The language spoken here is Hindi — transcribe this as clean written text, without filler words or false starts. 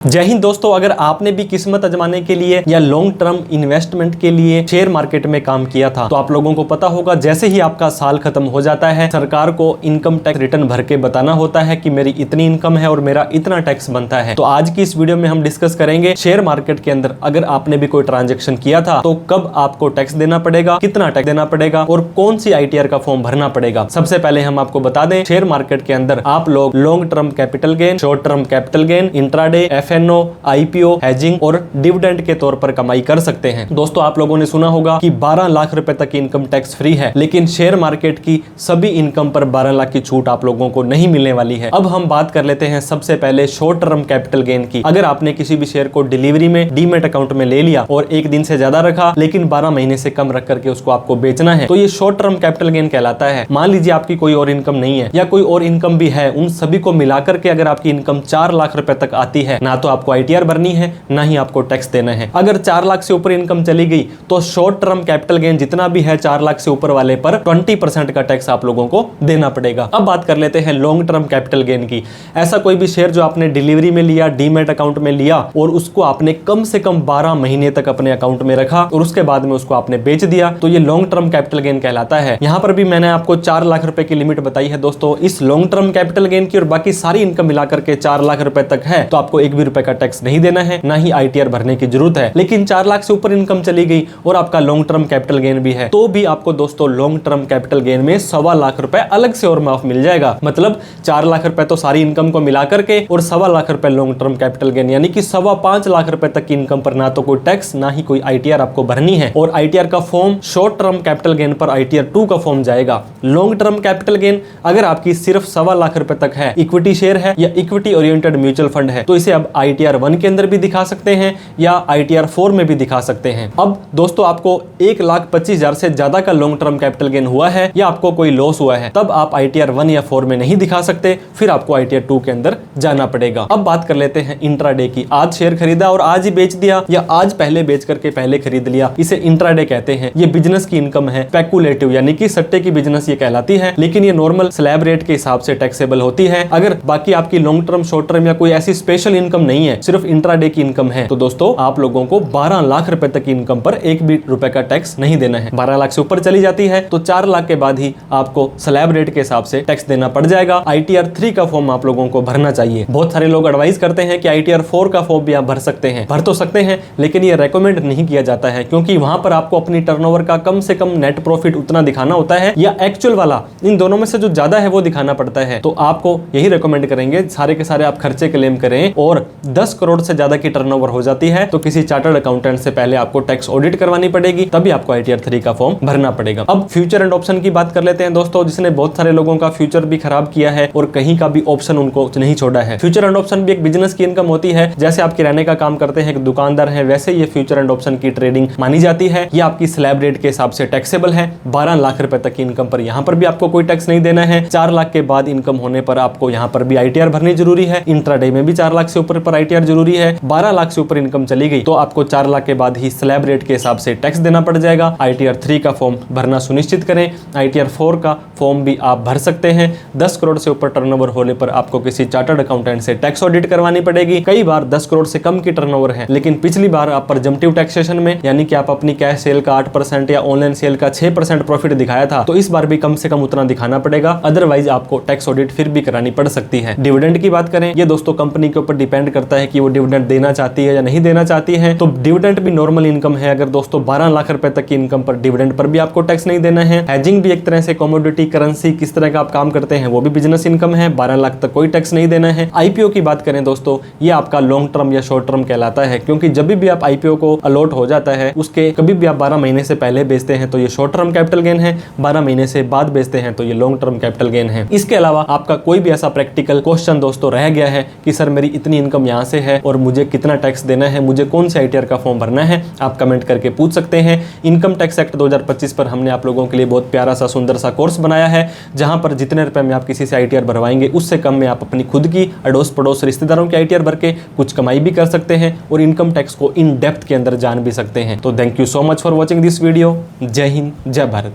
जय हिंद दोस्तों, अगर आपने भी किस्मत आजमाने के लिए या लॉन्ग टर्म इन्वेस्टमेंट के लिए शेयर मार्केट में काम किया था तो आप लोगों को पता होगा जैसे ही आपका साल खत्म हो जाता है सरकार को इनकम टैक्स रिटर्न भर के बताना होता है कि मेरी इतनी इनकम है और मेरा इतना टैक्स बनता है। तो आज की इस वीडियो में हम डिस्कस करेंगे शेयर मार्केट के अंदर अगर आपने भी कोई ट्रांजेक्शन किया था तो कब आपको टैक्स देना पड़ेगा, कितना टैक्स देना पड़ेगा और कौन सी ITR का फॉर्म भरना पड़ेगा। सबसे पहले हम आपको बता दें, शेयर मार्केट के अंदर आप लोग long term capital gain, short term capital gain, intraday, FNO, IPO, hedging और डिविडेंड के तौर पर कमाई कर सकते हैं। दोस्तों आप लोगों ने सुना होगा कि 12 लाख रुपए तक की इनकम टैक्स फ्री है, लेकिन शेयर मार्केट की सभी इनकम पर 12 लाख की छूट आप लोगों को नहीं मिलने वाली है। अब हम बात कर लेते हैं सबसे पहले शॉर्ट टर्म कैपिटल गेन की। अगर आपने किसी भी शेयर को डिलीवरी में डीमेट अकाउंट में ले लिया और एक दिन से ज्यादा रखा लेकिन 12 महीने से कम रख करके उसको आपको बेचना है तो ये शॉर्ट टर्म कैपिटल गेन कहलाता है। मान लीजिए आपकी कोई और इनकम नहीं है या कोई और इनकम भी है, उन सभी को मिलाकर के अगर आपकी इनकम 4 लाख रुपए तक आती है, ना तो आपको ITR भरनी है ना ही आपको टैक्स देना है। अगर 4 लाख से ऊपर इनकम चली गई तो शॉर्ट टर्म कैपिटल गेन जितना भी है 4 लाख से ऊपर वाले पर 20% का टैक्स आप लोगों को देना पड़ेगा। अब बात कर लेते हैं लॉन्ग टर्म कैपिटल गेन की। ऐसा कोई भी शेयर जो आपने डिलीवरी में लिया, डीमेट अकाउंट में लिया और उसको आपने कम से कम 12 महीने तक अपने अकाउंट में रखा और उसके बाद में उसको आपने बेच दिया तो ये लॉन्ग टर्म कैपिटल गेन कहलाता है। यहां पर भी मैंने आपको 4 लाख रुपए की लिमिट बताई है दोस्तों। इस लॉन्ग टर्म कैपिटल गेन की और बाकी सारी इनकम मिलाकर के 4 लाख रुपए तक है तो आपको एक भी रुपए का टैक्स नहीं देना है, ना ही ITR भरने की जरूरत है। लेकिन 4 लाख से ऊपर इनकम चली गई और आपका लॉन्ग टर्म कैपिटल गेन भी है तो भी आपको दोस्तों लॉन्ग टर्म कैपिटल गेन में 1.25 लाख रुपए अलग से और माफ मिल जाएगा। मतलब 4 लाख रुपए तो सारी इनकम को मिलाकर के और 1.25 लाख रुपए लॉन्ग टर्म कैपिटल गेन यानी कि 5.25 लाख रुपए तक की इनकम पर ना तो कोई टैक्स ना ही कोई ITR आपको भरनी है। और ITR का form short term capital gain पर ITR 2 का फॉर्म जाएगा। लॉन्ग टर्म कैपिटल गेन अगर आपकी सिर्फ 1.25 लाख रुपए तक है, इक्विटी शेयर है या इक्विटी ओरिएंटेड म्यूचुअल फंड है तो इसे अब ITR 1 के अंदर भी दिखा सकते हैं या ITR 4 में भी दिखा सकते हैं। अब दोस्तों आपको 1,25,000 से ज्यादा का लॉन्ग टर्म कैपिटल गेन हुआ है या आपको कोई लॉस हुआ है तब आप ITR 1 या 4 में नहीं दिखा सकते, फिर आपको ITR 2 के अंदर जाना पड़ेगा। अब बात कर लेते हैं इंट्राडे की। आज शेयर खरीदा और आज ही बेच दिया या आज पहले बेच करके पहले खरीद लिया, इसे इंट्राडे कहते हैं। ये बिजनेस की इनकम है, स्पेकुलेटिव यानी कि सट्टे की बिजनेस ये कहलाती है, लेकिन ये नॉर्मल स्लैब रेट के हिसाब से टैक्सेबल होती है। अगर बाकी आपकी लॉन्ग टर्म, शॉर्ट टर्म या कोई ऐसी स्पेशल इनकम नहीं है, सिर्फ इंट्राडे की इनकम है तो दोस्तों आप लोगों को 12 लाख रुपए तक की इनकम पर एक भी रुपए का टैक्स नहीं देना है। 12 लाख से ऊपर चली जाती है तो 4 लाख के बाद ही आपको स्लैब रेट के हिसाब से टैक्स देना पड़ जाएगा। ITR 3 का फॉर्म आप लोगों को भरना चाहिए। बहुत सारे लोग एडवाइस करते हैं कि ITR 4 का फॉर्म भी आप भर सकते हैं। भर तो सकते हैं लेकिन ये रेकमेंड नहीं किया जाता है क्योंकि वहां पर आपको अपनी टर्नओवर का कम से कम नेट प्रॉफिट उतना दिखाना होता है या एक्चुअल वाला, इन दोनों में से जो ज्यादा है वो दिखाना पड़ता है। तो आपको यही रेकमेंड करेंगे सारे के सारे आप खर्चे क्लेम करें और 10 करोड़ से ज्यादा की टर्नओवर हो जाती है तो किसी चार्टर्ड अकाउंटेंट से पहले आपको टैक्स ऑडिट करवानी पड़ेगी, तभी आपको ITR 3 का फॉर्म भरना पड़ेगा। अब फ्यूचर एंड ऑप्शन की बात कर लेते हैं दोस्तों, जिसने बहुत सारे लोगों का फ्यूचर भी खराब किया है और कहीं का भी ऑप्शन उनको नहीं छोड़ा है। फ्यूचर एंड ऑप्शन भी एक बिजनेस की इनकम होती है। जैसे आप किराने का काम करते हैं, एक दुकानदार है, वैसे ये फ्यूचर एंड ऑप्शन की ट्रेडिंग मानी जाती है। ये आपकी स्लैब रेट के हिसाब से टैक्सेबल है। 12 लाख रुपए तक की इनकम पर यहाँ पर भी आपको कोई टैक्स नहीं देना है। 4 लाख के बाद इनकम होने पर आपको यहाँ पर भी ITR भरनी जरूरी है। इंट्राडे में भी 4 लाख से ऊपर पर ITR जरूरी है। 12 लाख से ऊपर इनकम चली गई तो आपको 4 लाख के बाद ही स्लैब रेट के हिसाब से टैक्स देना पड़ जाएगा। ITR 3 का फॉर्म भरना सुनिश्चित करें। ITR 4 का फॉर्म भी आप भर सकते हैं। 10 करोड़ से ऊपर टर्नओवर होने पर आपको किसी चार्टर्ड अकाउंटेंट से टैक्स ऑडिट करवानी पड़ेगी। कई बार 10 करोड़ से कम की टर्नओवर है लेकिन पिछली बार आप प्रेजम्पटिव टैक्सेशन में यानी कि आप अपनी कैश सेल का 8% या ऑनलाइन सेल का 6% प्रॉफिट दिखाया था तो इस बार भी कम से कम उतना दिखाना पड़ेगा, अदरवाइज आपको टैक्स ऑडिट फिर भी करानी पड़ सकती है। डिविडेंड की बात करें, ये दोस्तों कंपनी के ऊपर डिपेंड करता है कि वो डिविडेंड देना चाहती है या नहीं देना चाहती है। तो डिविडेंड भी नॉर्मल इनकम है। अगर दोस्तों 12 लाख रुपए तक की इनकम पर डिविडेंड पर भी आपको टैक्स नहीं देना है। हेजिंग भी एक तरह से कमोडिटी, करेंसी किस तरह का आप काम करते हैं वो भी बिजनेस इनकम है। 12 लाख तक कोई टैक्स नहीं देना है। IPO की बात करें दोस्तों, ये आपका लॉन्ग टर्म या शॉर्ट टर्म कहलाता है क्योंकि जब भी आप IPO को अलॉट हो जाता है उसके कभी भी आप 12 महीने से पहले बेचते हैं तो ये शॉर्ट टर्म कैपिटल गेन है, 12 महीने से बाद बेचते हैं तो ये लॉन्ग टर्म कैपिटल गेन है। इसके अलावा आपका कोई भी ऐसा प्रैक्टिकल क्वेश्चन दोस्तों रह गया है कि सर मेरी इतनी इनकम यहाँ से है और मुझे कितना टैक्स देना है, मुझे कौन से ITR का फॉर्म भरना है, आप कमेंट करके पूछ सकते हैं। इनकम टैक्स एक्ट 2025 पर हमने आप लोगों के लिए बहुत प्यारा सा सुंदर सा कोर्स बनाया है जहां पर जितने रुपए में आप किसी से ITR भरवाएंगे उससे कम में आप अपनी खुद की, अड़ोस पड़ोस रिश्तेदारों की ITR भर के कुछ कमाई भी कर सकते हैं और इनकम टैक्स को इन डेप्थ के अंदर जान भी सकते हैं। तो thank you so much for watching this video. जय हिंद, जय भारत।